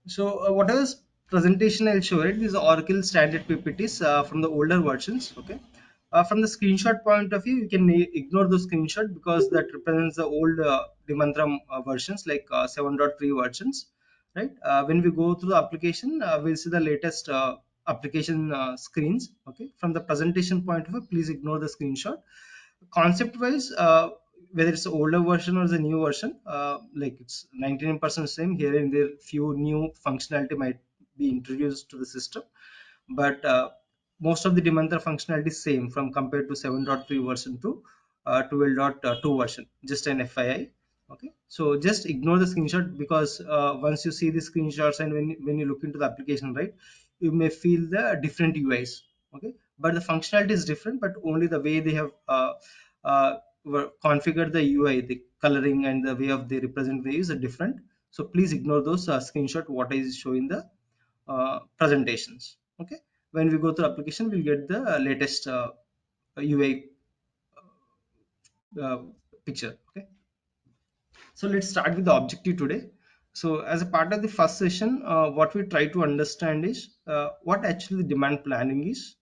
So whatever presentation I'll show it, these are Oracle standard PPTs from the older versions. Okay. From the screenshot point of view, you can ignore the screenshot because that represents the old Demantra versions like 7.3 versions, right? When we go through the application, we'll see the latest application screens. Okay. From the presentation point of view, please ignore the screenshot. Concept wise, whether it's the older version or the new version, like it's 99% same. Here and there few new functionality might be introduced to the system, but most of the Demantra functionality is same from compared to 7.3 version to 12.2 version. Just an FYI. Okay, so just ignore the screenshot because once you see the screenshots and when you look into the application, right, you may feel the different UIs. Okay, but the functionality is different, but only the way they have configured the UI, the coloring and the way of they represent the views are different. So please ignore those screenshot what is showing the presentations. Okay, when we go to application, we'll get the latest UI uh, picture. Okay, so let's start with the objective today. So as a part of the first session, what we try to understand is what actually demand planning is,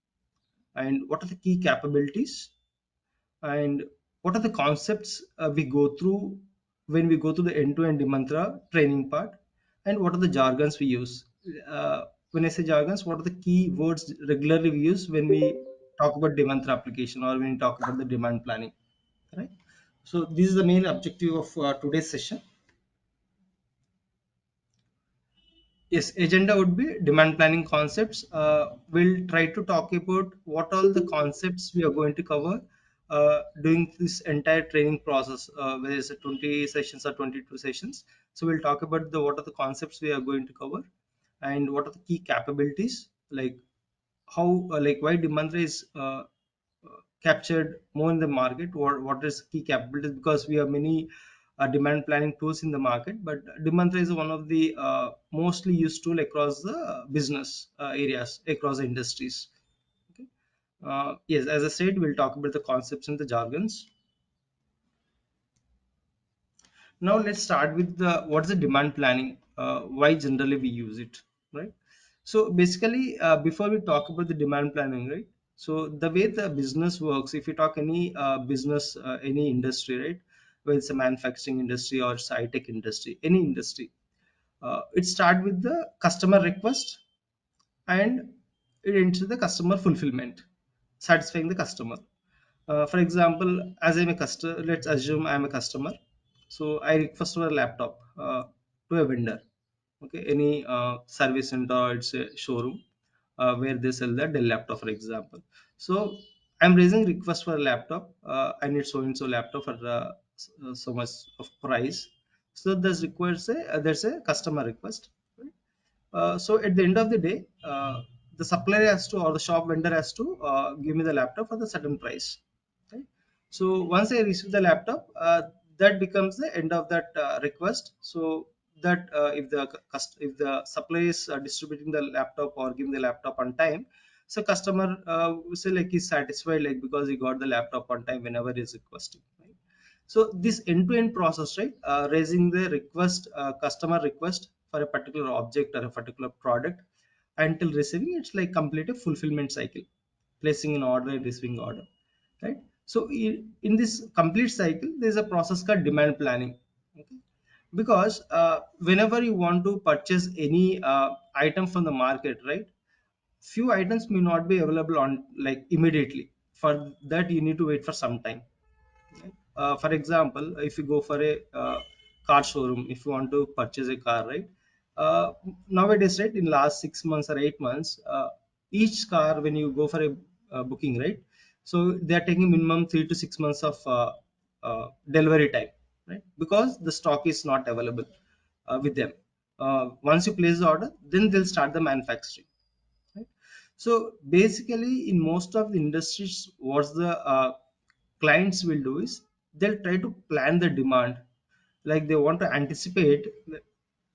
and what are the key capabilities, and what are the concepts we go through when we go through the end-to-end mantra training part, and what are the jargons we use. When I say jargons, what are the key words regularly we use when we talk about Demantra application or when we talk about the demand planning, right? So this is the main objective of today's session. Yes, agenda would be demand planning concepts. We'll try to talk about what all the concepts we are going to cover during this entire training process, whether it's a 20 sessions or 22 sessions. So we'll talk about the what are the concepts we are going to cover, and what are the key capabilities, like how like why demand is captured more in the market, what is key capabilities, because we have many demand planning tools in the market, but Demantra is one of the mostly used tool across the business areas, across the industries. Okay. Yes, as I said, we'll talk about the concepts and the jargons. Now let's start with the what's the demand planning, why generally we use it, right? So basically, before we talk about the demand planning, right? So the way the business works, if you talk any business, any industry, right? Whether it's a manufacturing industry or it's high tech industry, any industry, it start with the customer request and it ends with the customer fulfillment, satisfying the customer. For example, as I'm a customer, let's assume I'm a customer. So I request for a laptop to a vendor. Okay, any service center or it's a showroom where they sell the Dell laptop, for example. So I'm raising request for a laptop. I need so and so laptop for so much of price. So there's a customer request. Right? So at the end of the day, the supplier has to or the shop vendor has to give me the laptop for the certain price. Right? So once I receive the laptop, that becomes the end of that request. So that if the supplier is distributing the laptop or giving the laptop on time, so customer will say like he's satisfied, like because he got the laptop on time whenever he's requesting. Right? So this end-to-end process, right, raising the request, customer request for a particular object or a particular product until receiving, it's like complete a fulfillment cycle, placing an order and receiving order, right? So in this complete cycle, there's a process called demand planning. Okay, because whenever you want to purchase any item from the market, right, few items may not be available on like immediately. For that, you need to wait for some time. For example, if you go for a car showroom, if you want to purchase a car, right? Nowadays, right, in last 6 months or 8 months, each car when you go for a booking, right? So they are taking minimum 3 to 6 months of delivery time, right? Because the stock is not available with them. Once you place the order, then they'll start the manufacturing. Right? So basically, in most of the industries, what the clients will do is they'll try to plan the demand, like they want to anticipate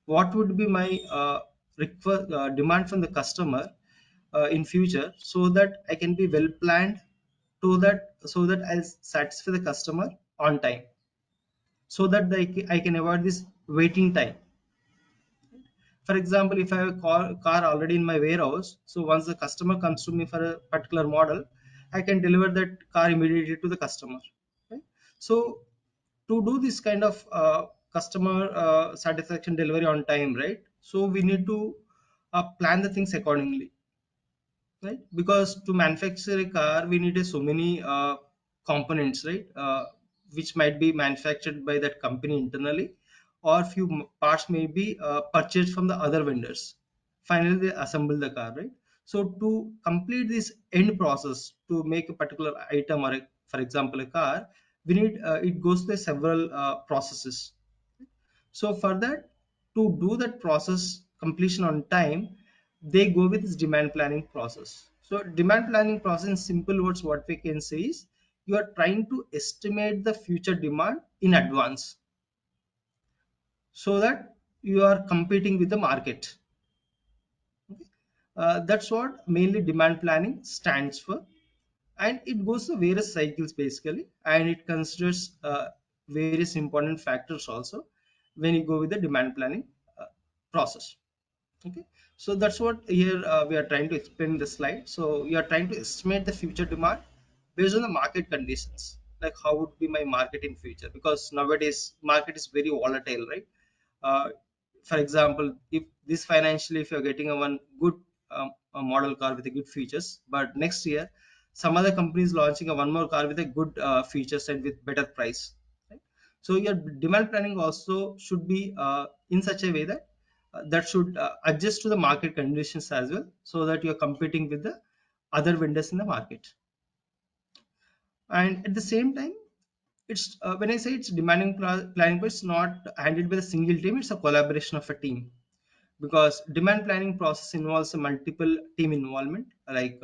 what would be my demand from the customer in future, so that I can be well planned, so that I'll satisfy the customer on time, so that I can avoid this waiting time. For example, if I have a car already in my warehouse, so once the customer comes to me for a particular model, I can deliver that car immediately to the customer, right? So to do this kind of customer satisfaction delivery on time, right? So we need to plan the things accordingly, right? Because to manufacture a car we need so many components, right? Which might be manufactured by that company internally, or few parts may be purchased from the other vendors. Finally they assemble the car, right? So to complete this end process to make a particular item or for example a car, we need it goes through several processes. So for that, to do that process completion on time, they go with this demand planning process. So demand planning process in simple words, what we can say is you are trying to estimate the future demand in advance so that you are competing with the market. Okay? That's what mainly demand planning stands for, and it goes through various cycles basically, and it considers various important factors also when you go with the demand planning process. Okay, so that's what here we are trying to explain in the slide. So you are trying to estimate the future demand based on the market conditions, like how would be my market in future, because nowadays market is very volatile, right? uh, for example, if this financially if you're getting a one good a model car with a good features, but next year some other company is launching a one more car with a good features and with better price, right? So your demand planning also should be in such a way that that should adjust to the market conditions as well, so that you're competing with the other vendors in the market. And at the same time, it's when I say it's demanding planning, but it's not handled by a single team, it's a collaboration of a team, because demand planning process involves a multiple team involvement, like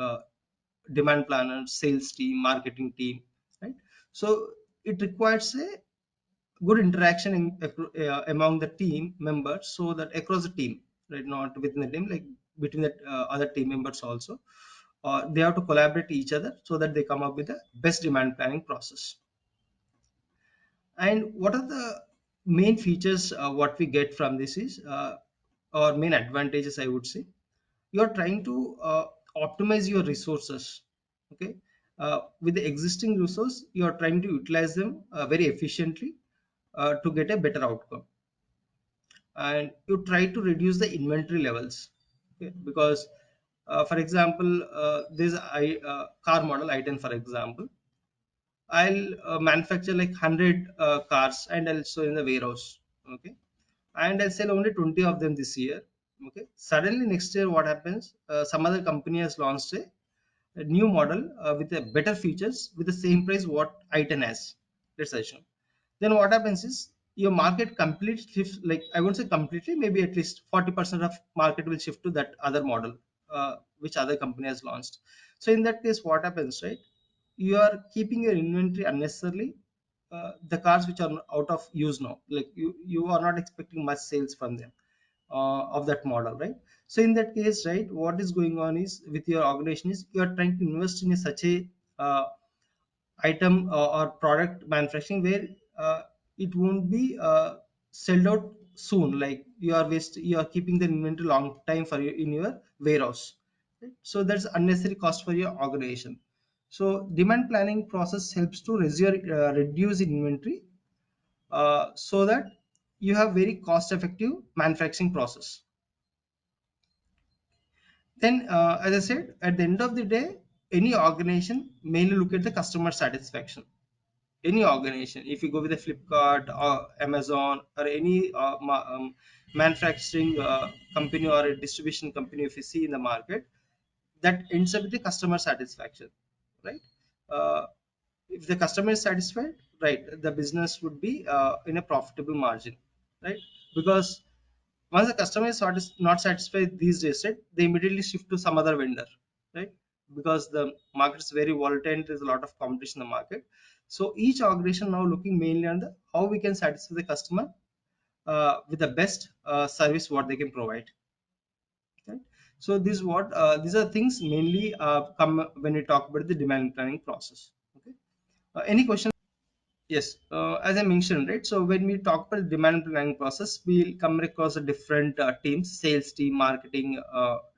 demand planner, sales team, marketing team, right? So it requires a good interaction among the team members, so that across the team, right? Not within the team, like between the other team members also, they have to collaborate each other so that they come up with the best demand planning process. And what are the main features what we get from this is or main advantages, I would say. You're trying to optimize your resources. Okay, with the existing resource you are trying to utilize them very efficiently to get a better outcome. And you try to reduce the inventory levels. Okay, because for example, this car model i10 for example, I'll manufacture like 100 cars and I'll show in the warehouse. Okay. And I'll sell only 20 of them this year. Okay. Suddenly next year, what happens? Some other company has launched a new model with a better features with the same price what i10 has. Let's assume. Then what happens is your market complete shifts, like I won't say completely, maybe at least 40% of market will shift to that other model which other company has launched. So in that case, what happens, right? You are keeping your inventory unnecessarily. The cars which are out of use now, like you are not expecting much sales from them of that model, right? So in that case, right, what is going on is with your organization is you are trying to invest in such a item or product manufacturing where it won't be sold out soon, like you are keeping the inventory long time for you in your warehouse, right? So that's unnecessary cost for your organization. So demand planning process helps to reduce inventory so that you have very cost effective manufacturing process. Then as I said, at the end of the day, any organization mainly look at the customer satisfaction. Any organization, if you go with a Flipkart or Amazon or any manufacturing company or a distribution company, if you see in the market, that ends up with the customer satisfaction, right? uh, if the customer is satisfied, right, the business would be in a profitable margin, right? Because once the customer is not satisfied these days, right, they immediately shift to some other vendor, right? Because the market is very volatile and there's a lot of competition in the market. So each organization now looking mainly on the how we can satisfy the customer with the best service what they can provide, right? So this what these are things mainly come when we talk about the demand planning process. Okay, any question? Yes, as I mentioned, right? So when we talk about demand planning process, we'll come across a different teams, sales team, marketing,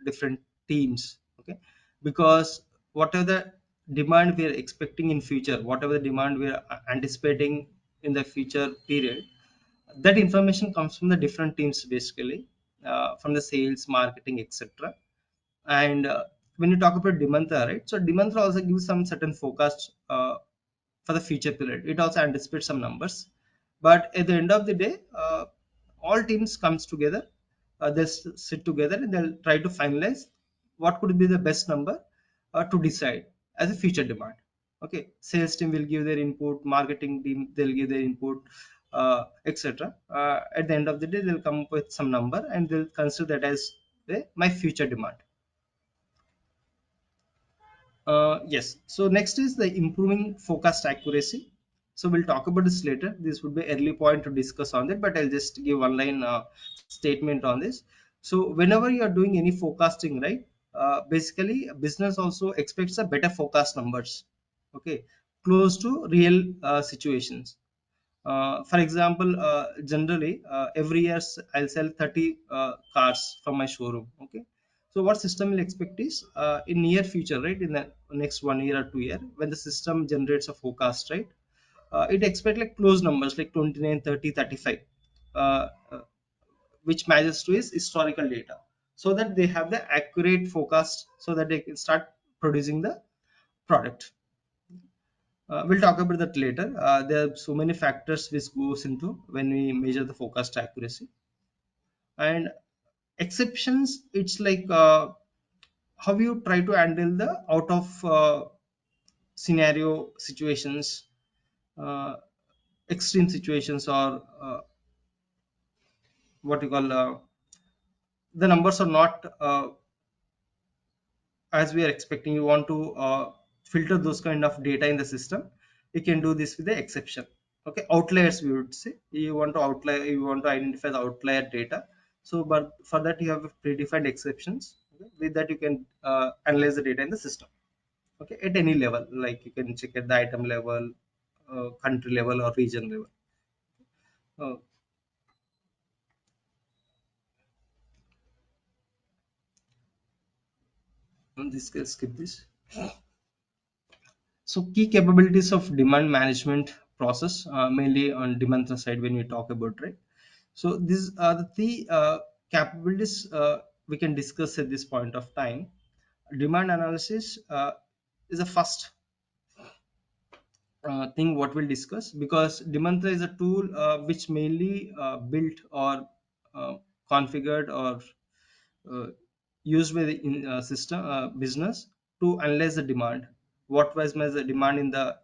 different teams. Okay, because whatever the demand we are expecting in future, whatever the demand we are anticipating in the future period, that information comes from the different teams basically, from the sales, marketing, etc. And when you talk about Demantra, right? So Demantra also gives some certain forecast for the future period. It also anticipates some numbers, but at the end of the day, all teams comes together. They sit together and they'll try to finalize what could be the best number to decide as a future demand. Okay, sales team will give their input, marketing team they'll give their input, etc. At the end of the day, they'll come up with some number and they'll consider that as my future demand. Yes. So next is the improving forecast accuracy. So we'll talk about this later. This would be early point to discuss on it, but I'll just give one line statement on this. So whenever you are doing any forecasting, right? Basically, business also expects a better forecast numbers. Okay, close to real situations. For example, generally every year I'll sell 30 cars from my showroom. Okay, so what system will expect is in near future, right? In the next 1 year or 2 year, when the system generates a forecast, right? It expect like close numbers like 29, 30, 35, which matches to his historical data, so that they have the accurate forecast, so that they can start producing the product. We'll talk about that later. There are so many factors which goes into when we measure the forecast accuracy. And exceptions, it's like how you try to handle the out of scenario situations, uh, extreme situations, or what you call the numbers are not as we are expecting. You want to filter those kind of data in the system. You can do this with the exception. Okay, outliers we would say. You want to outlier, you want to identify the outlier data. So but for that you have predefined exceptions. Okay? With that you can analyze the data in the system. Okay, at any level, like you can check at the item level, country level, or region level. uh, this can skip this. So key capabilities of demand management process, mainly on demand side when we talk about, right? So these are the three capabilities we can discuss at this point of time. Demand analysis is the first thing what we'll discuss, because Demantra is a tool which mainly built or uh, configured or uh, used by the system business to analyze the demand. What was my demand in the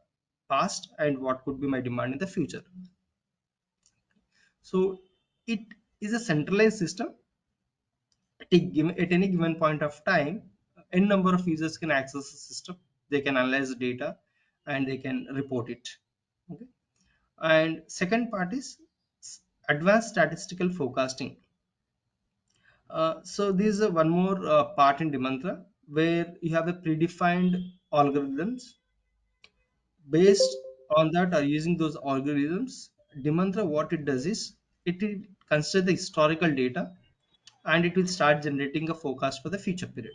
past and what could be my demand in the future. So it is a centralized system. At any given point of time, n number of users can access the system. They can analyze the data and they can report it. Okay. And second part is advanced statistical forecasting. So this is one more part in Demantra, where you have a predefined algorithms. Based on that, or using those algorithms, Demantra, what it does is it will consider the historical data and it will start generating a forecast for the future period.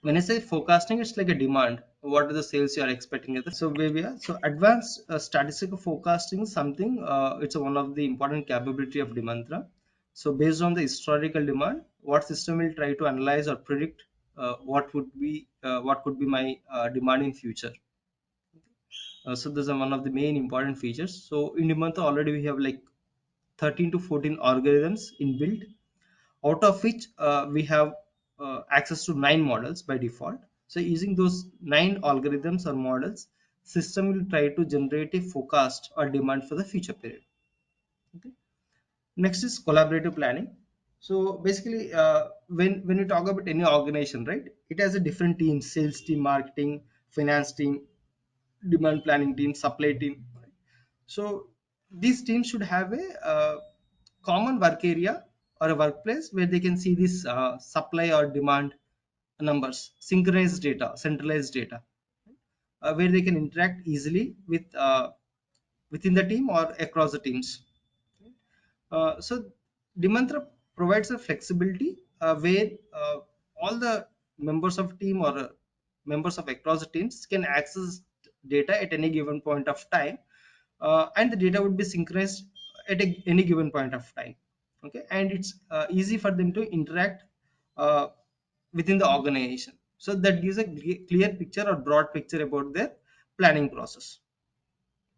When I say forecasting, it's like a demand. What are the sales you are expecting? So where we are. So advanced statistical forecasting is something. It's one of the important capability of Demantra. So based on the historical demand, what system will try to analyze or predict what could be my demand in future. So those are one of the main important features. So in Demantra already we have like 13 to 14 algorithms inbuilt, out of which we have access to 9 models by default. So using those 9 algorithms or models, system will try to generate a forecast or demand for the future period. Okay. Next is collaborative planning. So basically, when you talk about any organization, right, it has a different team: sales team, marketing, finance team, demand planning team, supply team. So these teams should have a common work area or a workplace where they can see this supply or demand numbers, synchronized data, centralized data. where they can interact easily with within the team or across the teams. So Demantra provides a flexibility where all the members of team or members of across the teams can access data at any given point of time, and the data would be synchronized at any given point of time. Okay, and it's easy for them to interact uh, within the organization. So that gives a clear picture or broad picture about their planning process.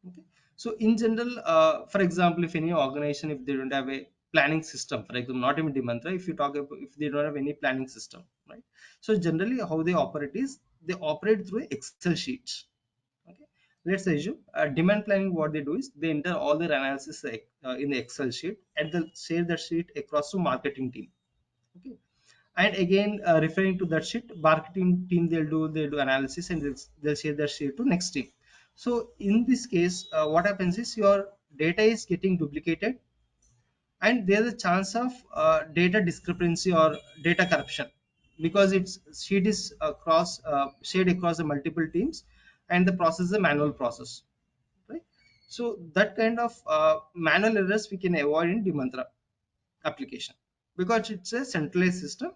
Okay. So in general, for example, if any organization, if they don't have a planning system, for example, not even Demantra, if you talk about, if they don't have any planning system, right? So generally how they operate is they operate through Excel sheets. Okay. Let's assume demand planning, what they do is they enter all their analysis in the Excel sheet and they'll share that sheet across to marketing team. Okay. And again, referring to that sheet, marketing team, they'll do analysis and they'll share that sheet to next team. So in this case, what happens is your data is getting duplicated, and there's a chance of data discrepancy or data corruption, because its sheet is across shared across the multiple teams, and the process is a manual process, right? So that kind of manual errors we can avoid in Demantra application, because it's a centralized system.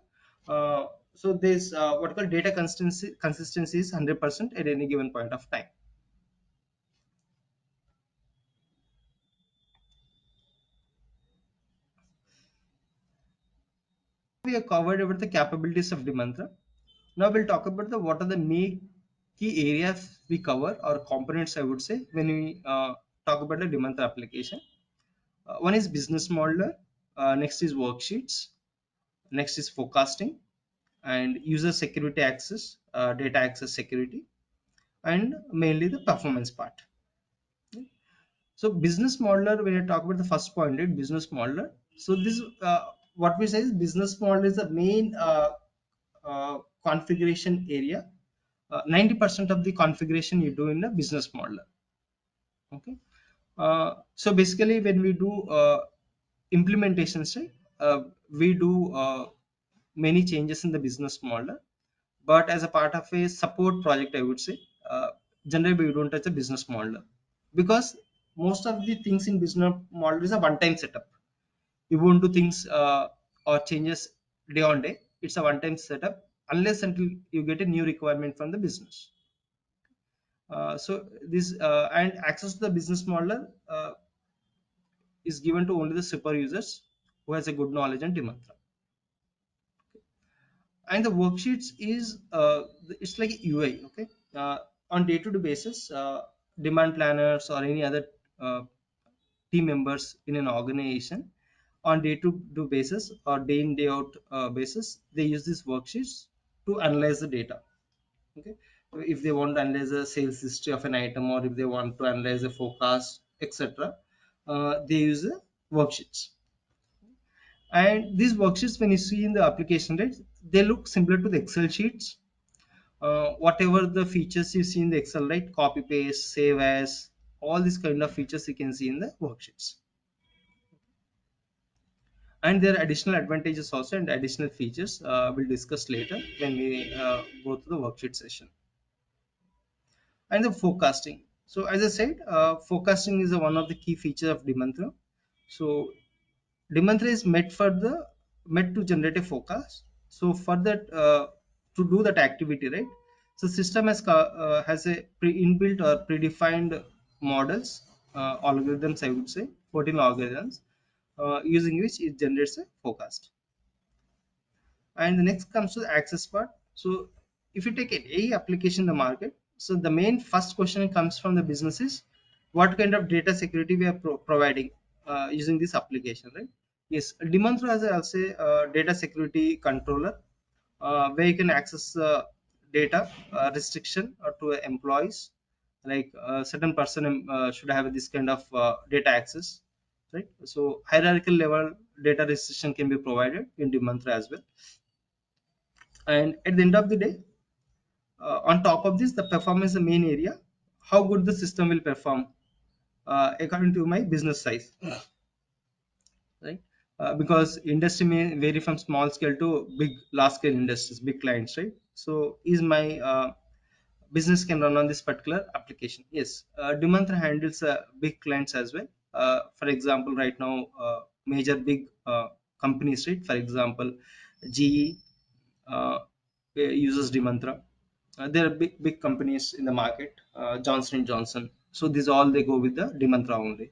uh, so there's what called data consistency is 100% at any given point of time. We have covered over the capabilities of Demantra. Now we'll talk about the what are the main key areas we cover, or components I would say, when we talk about the Demantra application. One is business modeler, next is worksheets, next is forecasting, and user security access, data access security, and mainly the performance part. So business modeler, when I talk about the first point, right, business modeler. So this what we say is business model is the main configuration area. 90% of the configuration you do in a business modeler. Okay. So basically, when we do implementations, right, we do many changes in the business model, but as a part of a support project, I would say, generally we don't touch a business model, because most of the things in business model is a one-time setup. You won't do things or changes day on day. It's a one-time setup unless until you get a new requirement from the business. So this and access to the business model is given to only the super users who has a good knowledge and demand. And the worksheets is it's like UI. Okay. On day-to-day basis, demand planners or any other uh, team members in an organization, on day-to-day basis or day in day out basis, they use these worksheets to analyze the data. Okay. If they want to analyze the sales history of an item, or if they want to analyze the forecast, etc., they use the worksheets. And these worksheets, when you see in the application, right, they look similar to the Excel sheets. Whatever the features you see in the Excel, right, copy paste, save as, all these kind of features you can see in the worksheets. And there are additional advantages also and additional features we'll discuss later when we go to the worksheet session. And the forecasting. So as I said, forecasting is one of the key features of Demantra. So Demantra is meant to generate a forecast. So for that, to do that activity, right, so system has a inbuilt or predefined models, algorithms, I would say 14 algorithms, using which it generates a forecast. And the next comes to the access part. So if you take a application in the market, so the main first question comes from the businesses: what kind of data security we are providing using this application, right? Yes, Demantra has also data security controller, where you can access data restriction to employees, like certain person should have this kind of data access, right? So hierarchical level data restriction can be provided in Demantra as well. And at the end of the day, on top of this, the performance is the main area. How good the system will perform according to my business size, right? Because industry may vary from small scale to big large scale industries, big clients, right? So is my business can run on this particular application. Yes, Demantra handles big clients as well. For example, right now, major big companies, right? For example, GE uses Demantra. There are big companies in the market, Johnson and Johnson. So these all they go with the Demantra only.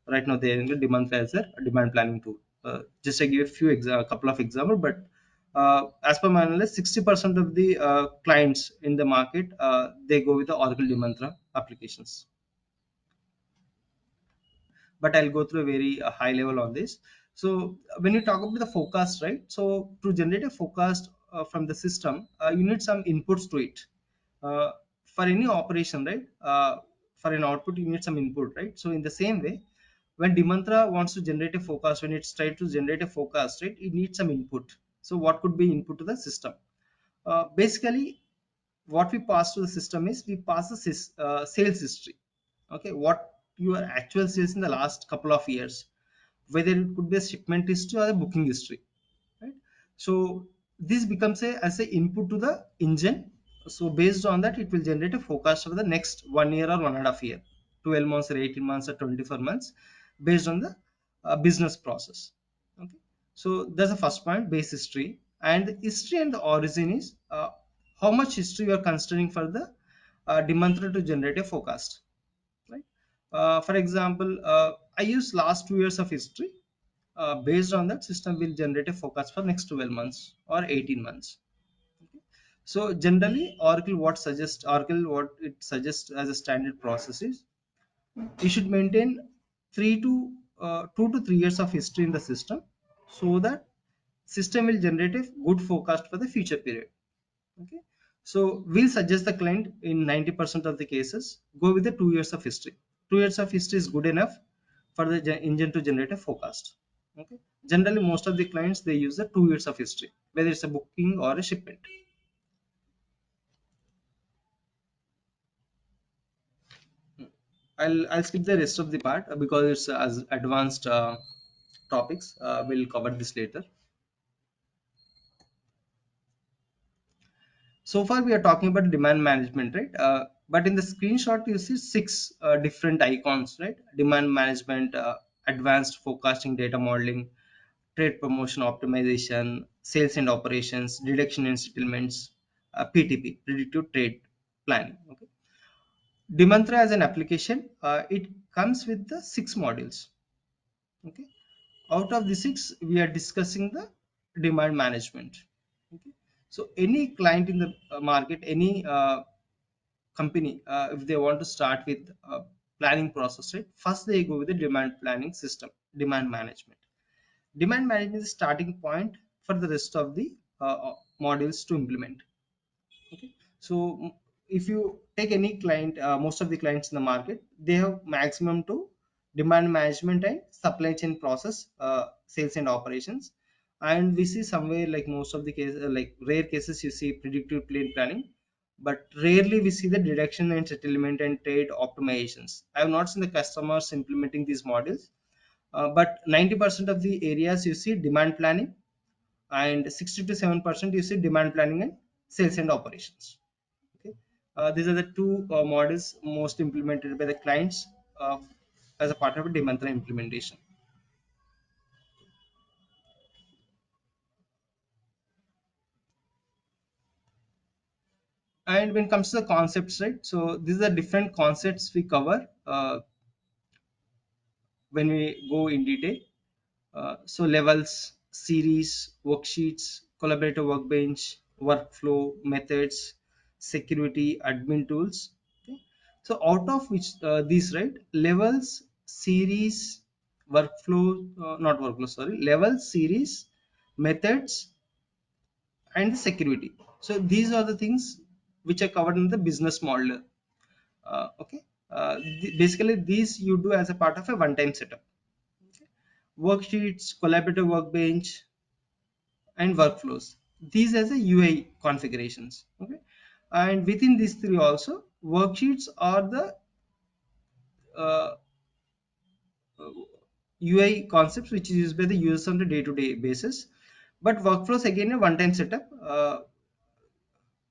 Right now they are in the Demantra as a demand planning tool. Just to give a couple of examples, but as per my analysis, 60% of the clients in the market, they go with the Oracle Demantra applications. But I'll go through a very high level on this. So when you talk about the forecast, right? So to generate a forecast from the system, you need some inputs to it. Uh, for any operation, right? For an output, you need some input, right? So in the same way, when Demantra wants to generate a forecast, when it's trying to generate a forecast, right, it needs some input. So what could be input to the system? Basically, what we pass to the system is we pass the sales history. Okay, what your actual sales in the last couple of years, whether it could be a shipment history or a booking history, right? So this becomes a as a input to the engine. So based on that, it will generate a forecast for the next 1 year or 1.5 year, 12 months or 18 months or 24 months, based on the business process. Okay, so that's the first point, base history. And the history and the origin is how much history you are considering for the Demantra to generate a forecast, right? For example, I use last 2 years of history. Based on that, system will generate a forecast for next 12 months or 18 months. Okay. So generally, Oracle what it suggests as a standard process is you should maintain 2 to 3 years of history in the system, so that system will generate a good forecast for the future period. Okay, so we'll suggest the client in 90% of the cases go with the 2 years of history. 2 years of history is good enough for the engine to generate a forecast. Okay, generally most of the clients they use the 2 years of history, whether it's a booking or a shipment. I'll skip the rest of the part because it's as advanced topics. We'll cover this later. So far we are talking about demand management, right? But in the screenshot you see six different icons, right? Demand management, advanced forecasting, data modeling, trade promotion optimization, sales and operations, deduction and settlements, PTP, predictive trade planning. Okay, Demantra as an application, it comes with the six modules. Okay, out of the six we are discussing the demand management. Okay, so any client in the market, any company, if they want to start with planning process, right, first they go with the demand planning system, demand management. Demand management is the starting point for the rest of the modules to implement. Okay, so if you take any client, most of the clients in the market, they have maximum to demand management and supply chain process, sales and operations. And we see somewhere like most of the cases, like rare cases you see predictive plan planning, but rarely we see the deduction and settlement and trade optimizations. I have not seen the customers implementing these models, but 90% of the areas you see demand planning, and 60 to 7% you see demand planning and sales and operations. Okay, these are the two models most implemented by the clients uh, as a part of a Demantra implementation. And when it comes to the concepts, right, so these are different concepts we cover when we go in detail. So levels, series, worksheets, collaborator workbench, workflow, methods, security, admin tools. Okay. So out of which these, right, levels, series, workflow, not workflow, sorry, levels, series, methods, and security. So these are the things which are covered in the business model. Okay. Basically these you do as a part of a one-time setup. Okay. Worksheets, collaborative workbench, and workflows. These as a UI configurations. Okay, and within these three also, worksheets are the uh, UI concepts which is used by the users on the day-to-day basis. But workflows again a one-time setup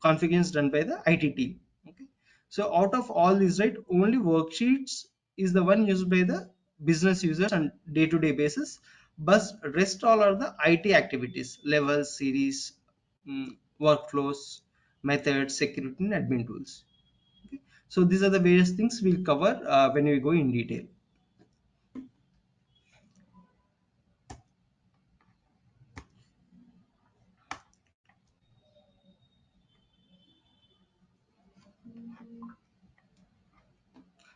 configuration done by the IT team. Okay, So out of all these, right, only worksheets is the one used by the business users on day-to-day basis, but rest all are the IT activities, levels, series, workflows, methods, security and admin tools. Okay. So these are the various things we'll cover when we go in detail.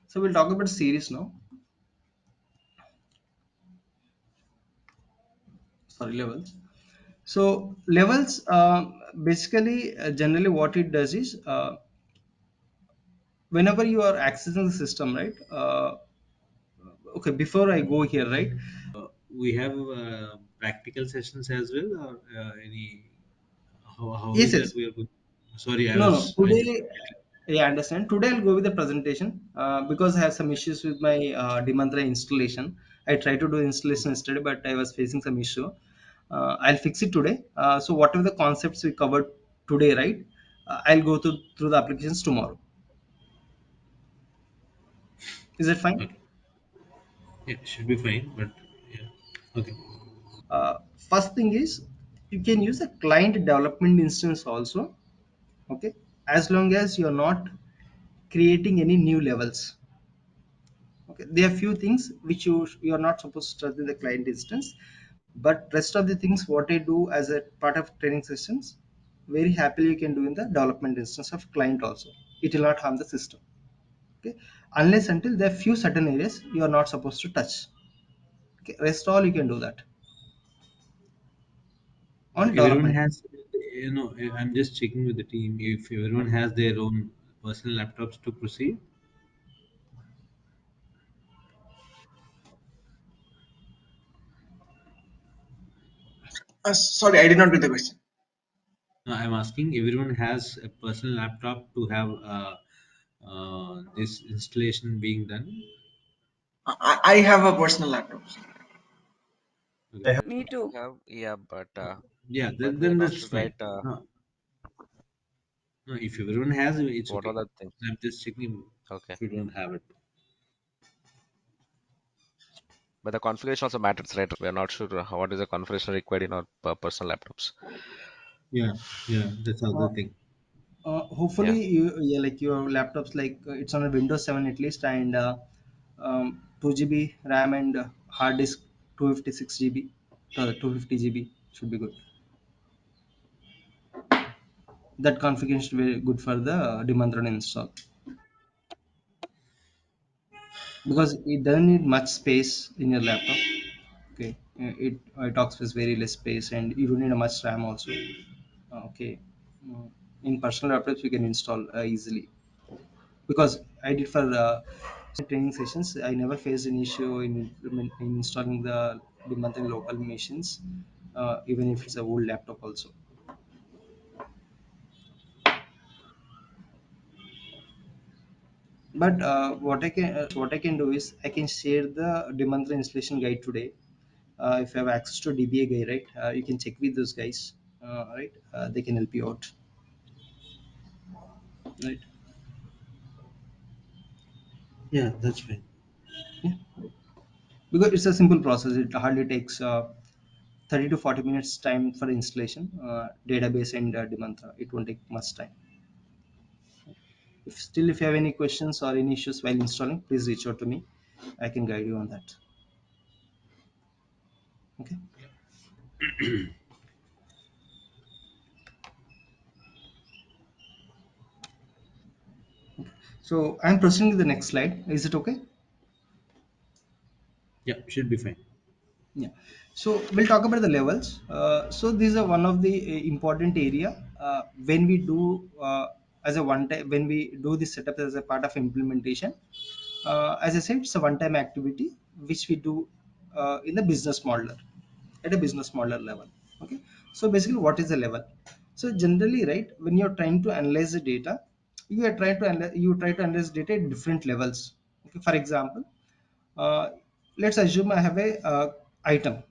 So we'll talk about series now. Sorry, levels. So levels, basically, generally what it does is, whenever you are accessing the system, right? Okay, before I go here, right? We have practical sessions as well, or any how Yes, is that yes. we are going? Sorry, No, no. I just Today, yeah, I understand. Today I'll go with the presentation because I have some issues with my Demantra installation. I tried to do installation yesterday, but I was facing some issue. I'll fix it today. So whatever the concepts we covered today, right? I'll go through the applications tomorrow. Is it fine? okay. Yeah, should be fine, but yeah, okay. First thing is you can use a client development instance also. Okay, as long as you're not creating any new levels. Okay, there are few things which you are not supposed to start in the client instance, but rest of the things what I do as a part of training sessions, very happily you can do in the development instance of client also. It will not harm the system. Okay, unless until there are few certain areas you are not supposed to touch. Okay, rest all you can do that on Everyone development. has, I'm just checking with the team if everyone has their own personal laptops to proceed. Sorry, I did not get the question. No, I'm asking everyone has a personal laptop to have this installation being done. I have a personal laptop. Okay. Me too. Have yeah, Yeah, but we are then not that's sure, fine. right? No, no, if everyone has it, it's What are okay. the things? I'm just checking Okay, if you don't have it. but the configuration also matters, right? We are not sure what is the configuration required in our personal laptops. Yeah, yeah, that's the uh, other thing. Yeah, Hopefully you, yeah, like your laptops, like it's on a Windows 7 at least, and 2 GB RAM and hard disk 256 GB, 250 GB should be good. That configuration should be good for the Demantra install because it doesn't need much space in your laptop. Okay, it talks with very less space, and you don't need a much RAM also. Okay. Mm, in personal laptops you can install easily, because I did for training sessions. I never faced an issue in installing the monthly local machines, even if it's a old laptop also. But what I can do is I can share the Demantra installation guide today. If you have access to DBA guy, right, you can check with those guys, right? They can help you out, right? Yeah, that's fine. Yeah, because it's a simple process. It hardly takes 30 to 40 minutes time for installation, database and Demantra. It won't take much time. If you have any questions or any issues while installing, please reach out to me. I can guide you on that. Okay. So I'm proceeding to the next slide. Is it okay? Yeah, should be fine. Yeah. So we'll talk about the levels. So these are one of the important area when we do as a one time, when we do this setup as a part of implementation. As I said, it's a one time activity which we do in the business modeler, at a business modeler level. Okay. So basically, what is the level? So generally, right, when you're trying to analyze the data, you try to analyze data at different levels. Okay. For example, uh, let's assume I have a item.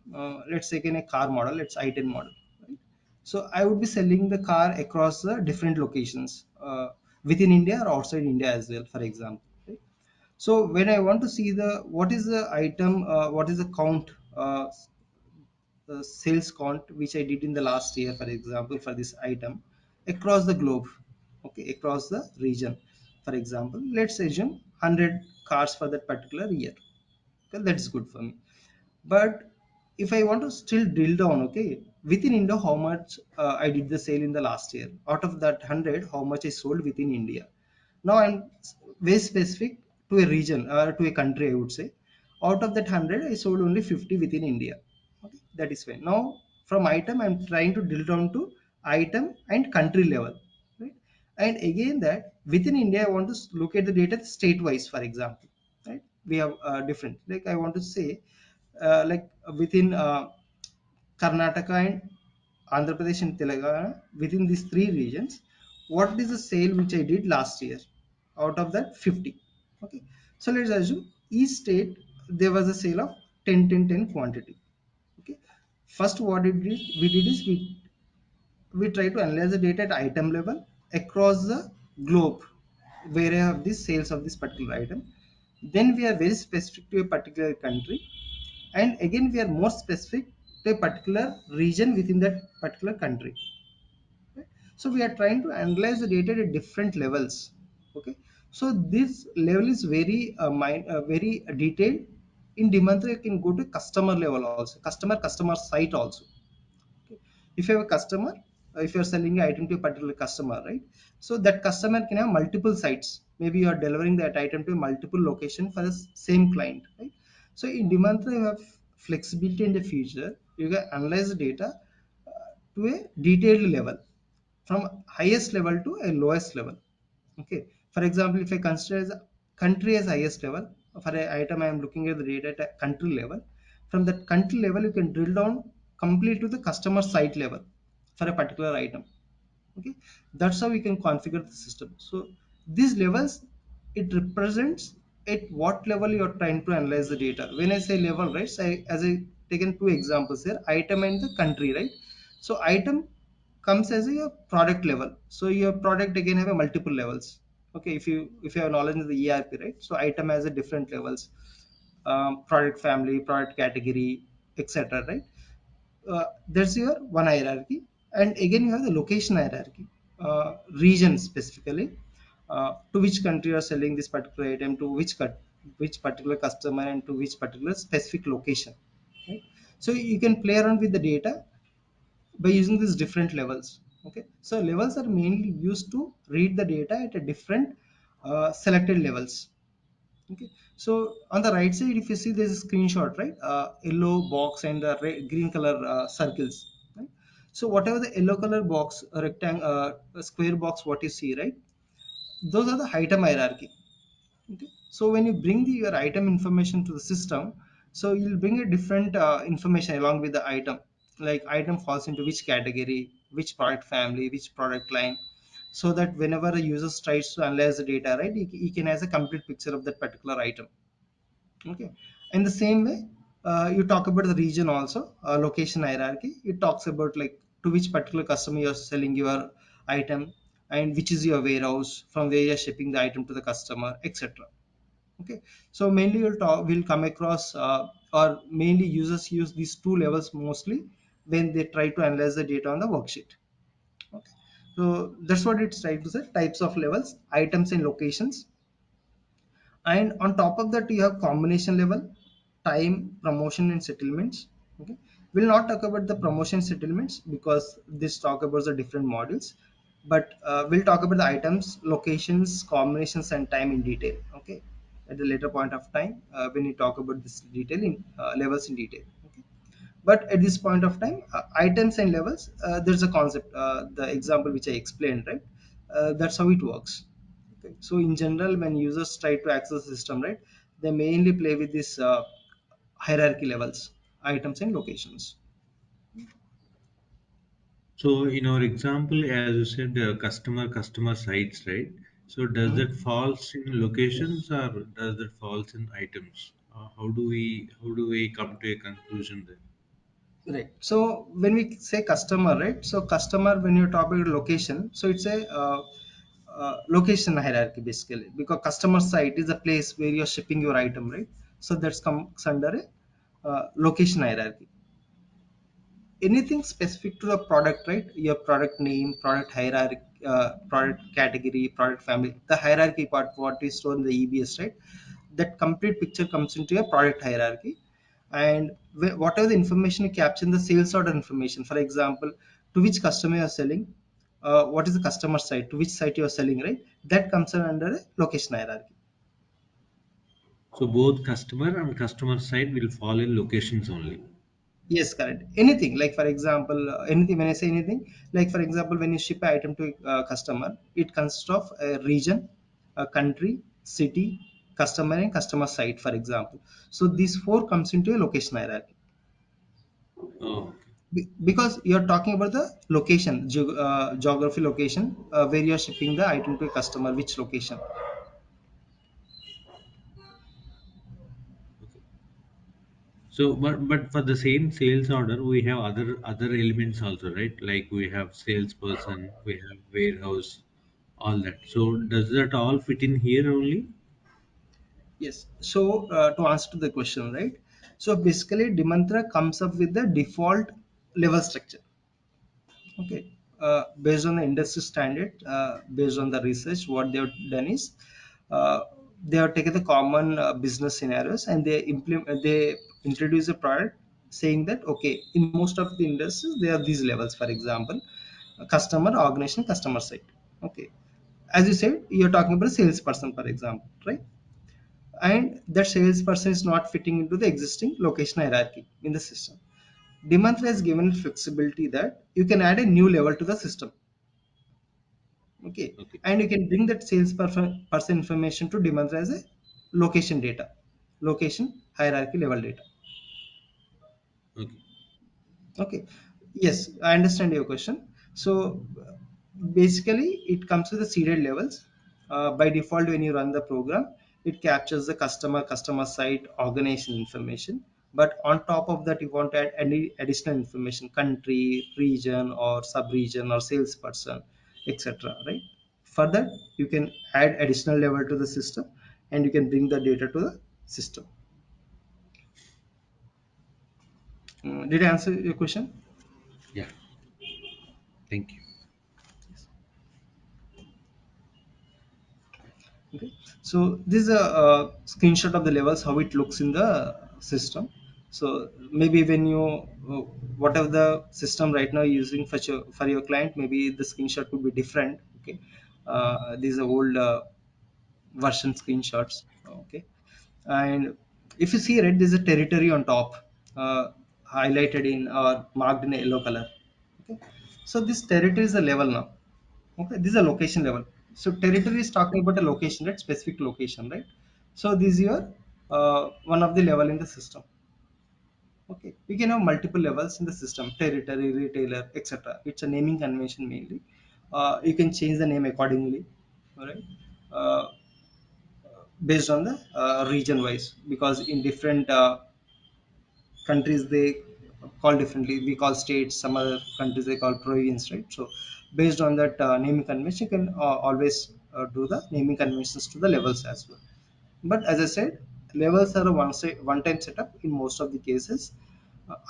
Let's take in a car model. It's I-10 model. Right? So I would be selling the car across the different locations. within India or outside India as well, for example. Right? So when I want to see the what is the item, what is the count, the sales count which I did in the last year, for example, for this item across the globe, okay, across the region. For example, let's assume 100 cars for that particular year. Okay, that's good for me. But if I want to still drill down, okay, within India, how much I did the sale in the last year? Out of that 100, how much I sold within India? Now I'm very specific to a region or to a country, I would say. Out of that 100, I sold only 50 within India. Okay, that is fine. Now from item, I'm trying to drill down to item and country level, right? And again, that within India, I want to look at the data state wise, for example, right? We have different. Like I want to say, like within Karnataka and Andhra Pradesh and Telangana, within these three regions, what is the sale which I did last year? Out of that 50. Okay. So let's assume each state there was a sale of 10, 10, 10 quantity. Okay. First, what we did is we try to analyze the data at item level across the globe where I have these sales of this particular item. Then we are very specific to a particular country, and again we are more specific to a particular region within that particular country. Right? So we are trying to analyze the data at different levels. Okay, so this level is very detailed. In Demantra you can go to customer level also, customer site also. Okay. If you have a customer, if you are selling an item to a particular customer, right? So that customer can have multiple sites. Maybe you are delivering that item to multiple location for the same client, right? So in Demantra, you have flexibility in the future. You can analyze the data to a detailed level, from highest level to a lowest level. Okay. For example, if I consider as a country as highest level, for an item I am looking at the data at a country level. From that country level, you can drill down complete to the customer site level for a particular item. Okay, that's how we can configure the system. So these levels, it represents at what level you are trying to analyze the data. When I say level, right, so as I taken two examples here, item and the country, right? So item comes as a product level, so your product again have a multiple levels. Okay, if you have knowledge of the ERP, right? So item has a different levels, product family, product category, etc., right? There's your one hierarchy, and again you have the location hierarchy, region specifically, to which country you are selling this particular item, to which particular customer, and to which particular specific location, right? So you can play around with the data by using these different levels. Okay, so levels are mainly used to read the data at a different selected levels. Okay, so on the right side, if you see, there's a screenshot, right? Yellow box and the green color circles, right? So whatever the yellow color box, rectangle, square box, what you see, right? Those are the item hierarchy. Okay, so when you bring your item information to the system, so you'll bring a different information along with the item, like item falls into which category, which product family, which product line, so that whenever a user tries to analyze the data, right, he can has a complete picture of that particular item. Okay, in the same way, you talk about the region also, location hierarchy. It talks about like to which particular customer you're selling your item, and which is your warehouse from where you're shipping the item to the customer, etc. Okay, so mainly we'll come across, or mainly users use these two levels mostly when they try to analyze the data on the worksheet. Okay, so that's what it's trying to say, types of levels, items and locations. And on top of that, you have combination level, time, promotion and settlements. Okay, we'll not talk about the promotion settlements because this talk about the different modules, but we'll talk about the items, locations, combinations and time in detail. Okay, at the later point of time, when we talk about this detail in levels in detail. Okay, but at this point of time, items and levels, there's a concept, the example which I explained, right? That's how it works. Okay, so in general, when users try to access the system, right, they mainly play with this hierarchy levels, items and locations. So in our example, as you said, customer sites, right? So does Mhm. that falls in locations or does that falls in items? How do we come to a conclusion there? Right. So when we say customer, right? So customer, when you talk about location, so it's a location hierarchy basically, because customer site is a place where you're shipping your item, right? So that's comes under a location hierarchy. Anything specific to the product, right? Your product name, product hierarchy, product category, product family, the hierarchy part, what is stored in the EBS, right? That complete picture comes into your product hierarchy. And whatever the information you capture in the sales order information, for example, to which customer you are selling, what is the customer site, to which site you are selling, right? That comes under a location hierarchy. So both customer and customer side will fall in locations only. Yes, correct. Anything like, for example, anything. When I say anything, like for example, when you ship an item to a customer, it consists of a region, a country, city, customer, and customer site, for example. So these four comes into a location hierarchy. Oh, Because you're talking about the location, geography location, where you're shipping the item to a customer, which location. okay. So, but for the same sales order, we have other elements also, right? Like we have salesperson, we have warehouse, all that. So, does that all fit in here only? Yes. So to answer to the question, right? So basically, Demantra comes up with the default level structure. Okay. Based on the industry standard, based on the research, what they have done is uh, they have taken the common business scenarios and they implement, they introduce a product saying that okay, in most of the industries there are these levels. For example, customer, organization, customer side. Okay. As you said, you're talking about a salesperson, for example, right? And that salesperson is not fitting into the existing location hierarchy in the system. Demantra has given flexibility that you can add a new level to the system. Okay, Okay, and you can bring that person information to Demantra as a location data, location hierarchy level data. okay, Okay, yes, I understand your question. So basically it comes with the seeded levels. By default, when you run the program, it captures the customer site, organization information. But on top of that, you want to add any additional information, country, region, or sub-region, or salesperson, etc., right? For that, you can add additional level to the system, and you can bring the data to the system. Did I answer your question? yeah, thank you. Okay, so this is a screenshot of the levels, how it looks in the system. So maybe when you whatever the system right now you're using for your client, maybe the screenshot could be different. Okay, these are old version screenshots. Okay, and if you see, right, there's a territory on top, highlighted in or marked in a yellow color. Okay, so this territory is a level now. Okay, this is a location level. So territory is talking about a location, right? Specific location, right? So this is your one of the level in the system. Okay, we can have multiple levels in the system: territory, retailer, etc. It's a naming convention mainly. You can change the name accordingly, all right? Uh, Based on the region wise, because in different countries they call differently. We call states, some other countries they call province, right? So based on that naming convention, you can always do the naming conventions to the levels as well. But as I said, levels are a one time setup in most of the cases,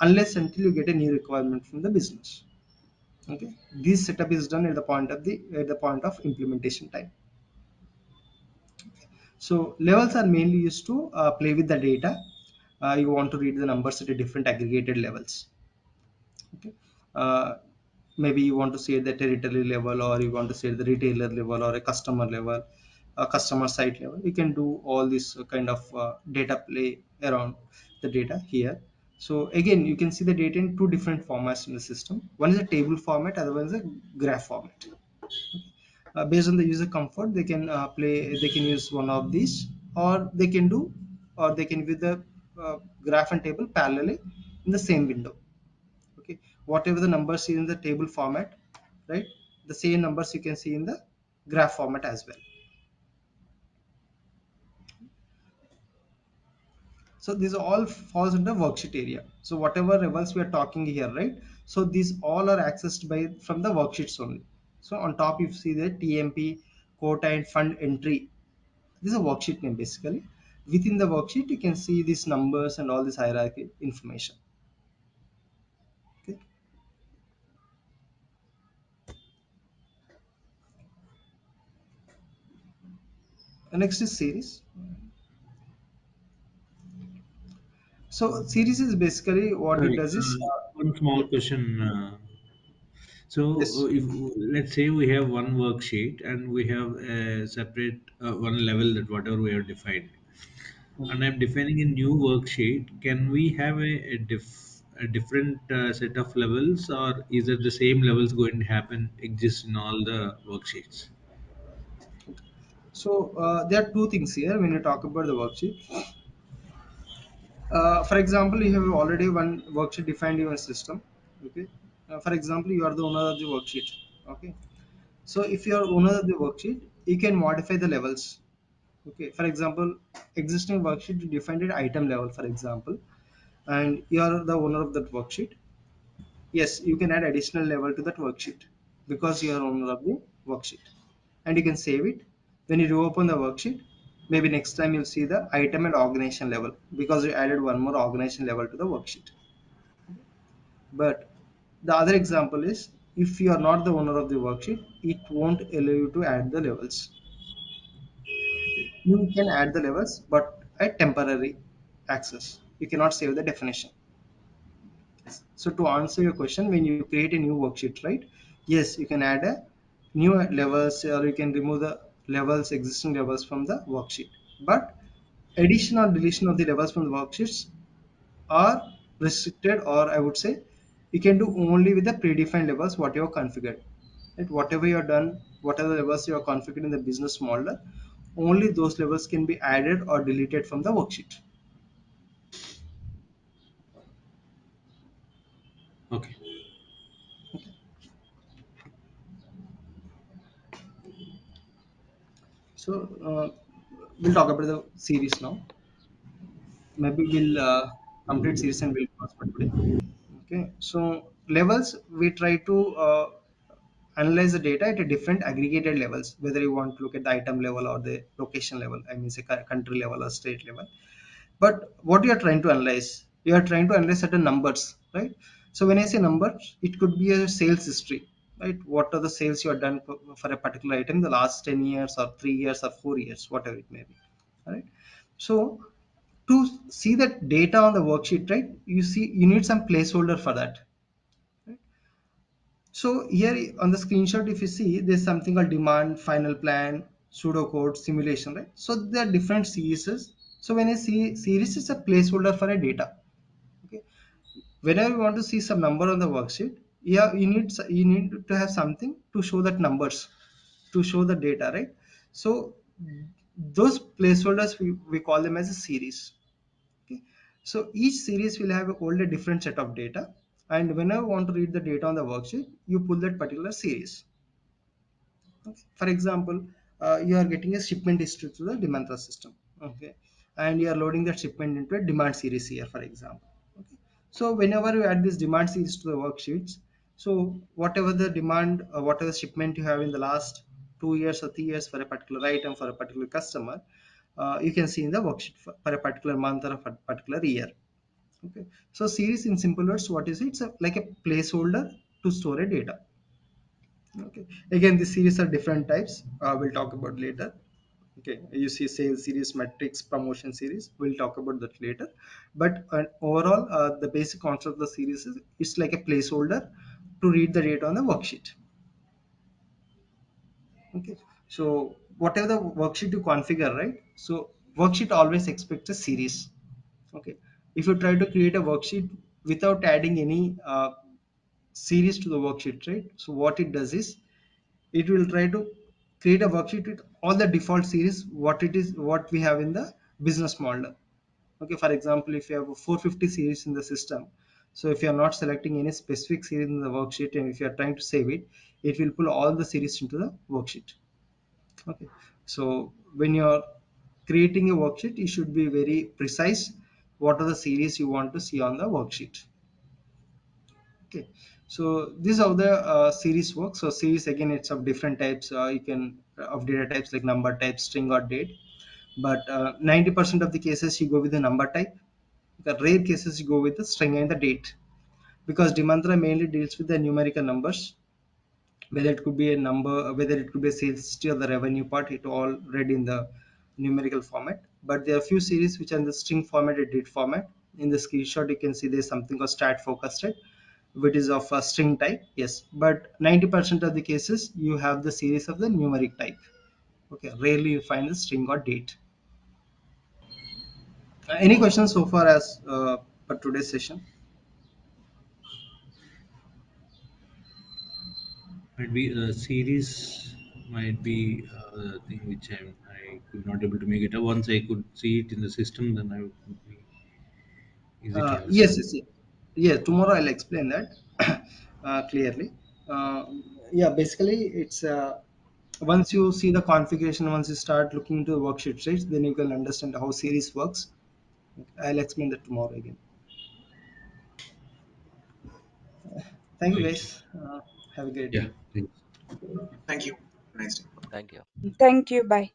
unless until you get a new requirement from the business. Okay, this setup is done at the point of implementation time. So levels are mainly used to play with the data. You want to read the numbers at a different aggregated levels. Okay, uh, maybe you want to say the territory level, or you want to say the retailer level, or a customer level, a customer site level. You can do all this kind of data play around the data here. So again, you can see the data in two different formats in the system. One is a table format, other one is a graph format. Based on the user comfort, they can they can use one of these, or they can do, or they can view the graph and table parallelly in the same window. Okay, whatever the numbers see in the table format, right, the same numbers you can see in the graph format as well. So these all falls under worksheet area. So whatever levels we are talking here, right, so these all are accessed by from the worksheets only. So on top you see the tmp, quota and fund entry. This is a worksheet name basically. Within the worksheet, you can see these numbers and all this hierarchy information. Okay. Next is series. So series is basically what it Sorry, does is one yeah, small question. So, yes. if let's say we have one worksheet and we have a separate one level that whatever we have defined, and I'm defining a new worksheet, can we have a different set of levels, or is it the same levels going to happen exist in all the worksheets? So there are two things here when you talk about the worksheet. For example, you have already one worksheet defined in your system. Okay. For example, you are the owner of the worksheet. Okay. So if you are owner of the worksheet, you can modify the levels. Okay. For example, existing worksheet you defined an item level, for example, and you are the owner of that worksheet. Yes, you can add additional level to that worksheet because you are owner of the worksheet, and you can save it. When you reopen the worksheet, maybe next time you'll see the item and organization level because you added one more organization level to the worksheet. But the other example is if you are not the owner of the worksheet, it won't allow you to add the levels. You can add the levels, but at temporary access. You cannot save the definition. So to answer your question, when you create a new worksheet, right? Yes, you can add a new levels or you can remove the levels, existing levels from the worksheet. But addition or deletion of the levels from the worksheets are restricted, or I would say you can do only with the predefined levels what you have configured. Right? Whatever you have done, whatever levels you have configured in the business model, only those levels can be added or deleted from the worksheet. Okay. So we'll talk about the series now. Maybe we'll complete series and we'll pause for today. Okay, so levels we try to analyze the data at a different aggregated levels, whether you want to look at the item level or the location level, I mean say country level or state level. But what you are trying to analyze, you are trying to analyze certain numbers, right? So when I say numbers, it could be a sales history, right? What are the sales you have done for a particular item in the last 10 years or 3 years or 4 years, whatever it may be, right? So to see that data on the worksheet, right, you need some placeholder for that, right? So here on the screenshot, if you see, there's something called demand, final plan, pseudocode, simulation, right? So there are different series. So when I see series, is a placeholder for a data. Okay. Whenever you want to see some number on the worksheet, yeah, you need to have something to show that numbers, to show the data, right? So those placeholders we call them as a series. Okay. So each series will have a hold a different set of data, and whenever you want to read the data on the worksheet, you pull that particular series. Okay. For example, you are getting a shipment history through the Demantra system. Okay, and you are loading that shipment into a demand series here, for example. Okay, so whenever you add this demand series to the worksheets, so whatever the demand, whatever shipment you have in the last 2 years or 3 years for a particular item for a particular customer, you can see in the worksheet for a particular month or a particular year. Okay, so series in simple words, what is it? It's like a placeholder to store a data. Okay, again, the series are different types. We'll talk about later. Okay, you see sales series, metrics, promotion series. We'll talk about that later. But overall, the basic concept of the series is it's like a placeholder to read the data on the worksheet. Okay, so whatever the worksheet you configure, right? So worksheet always expects a series. Okay, if you try to create a worksheet without adding any series to the worksheet, right? So what it does is it will try to create a worksheet with all the default series what we have in the business model. Okay, for example, if you have a 450 series in the system, so if you are not selecting any specific series in the worksheet and if you are trying to save it, it will pull all the series into the worksheet. Okay, so when you are creating a worksheet, you should be very precise what are the series you want to see on the worksheet. Okay, So this is how the series works. So series again, it's of different types. You can of data types like number type, string, or date. But 90% of the cases you go with the number type. The rare cases you go with the string and the date, because Demantra mainly deals with the numerical numbers, whether it could be a number, whether it could be a sales history or the revenue part, it all read in the numerical format. But there are a few series which are in the string format and date format. In the screenshot, you can see there's something called stat focus state, which is of a string type. Yes, but 90% of the cases you have the series of the numeric type. Okay, rarely you find the string or date. Any questions so far as for today's session? Might be a series, might be the thing which I could not able to make it up. Once I could see it in the system, then I would be easy to Yes, understand. yes, yes. Yeah, tomorrow I'll explain that clearly. Uh, yeah, basically, it's once you see the configuration, once you start looking into the worksheet rates, then you can understand how series works. I'll explain that tomorrow again. Thank you, Thank you. guys. Have a great Yeah, day. thanks. Thank you. Nice day. Thank you. Thank you. Bye.